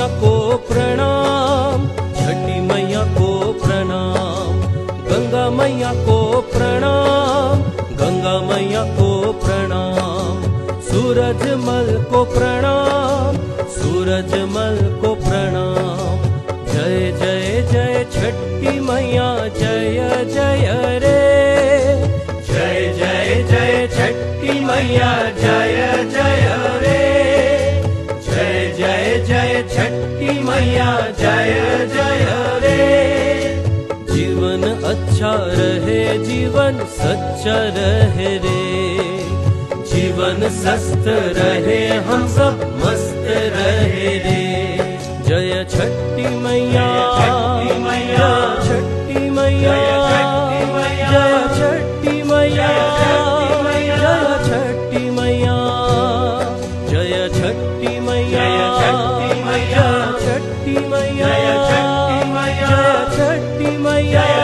मैया को प्रणाम, छठी मैया को प्रणाम, गंगा मैया को प्रणाम, गंगा मैया को प्रणाम, सूरजमल को प्रणाम, सूरजमल को प्रणाम। जय जय जय छठी मैया जय जय रे, जय जय जय छठी मैया जय जय रे, जय जय जय छठी मैया जय जय रे। जीवन अच्छा रहे, जीवन सच्चा रहे रे, जीवन स्वस्थ रहे, हम सब मस्त रहे रे। जय छठी मैया, जय छठी मैया, जय छठी मैया, जय छठी मैया, जय छठी मैया, जय छठी मैया, जय छठी मैया, जय छठी मैया।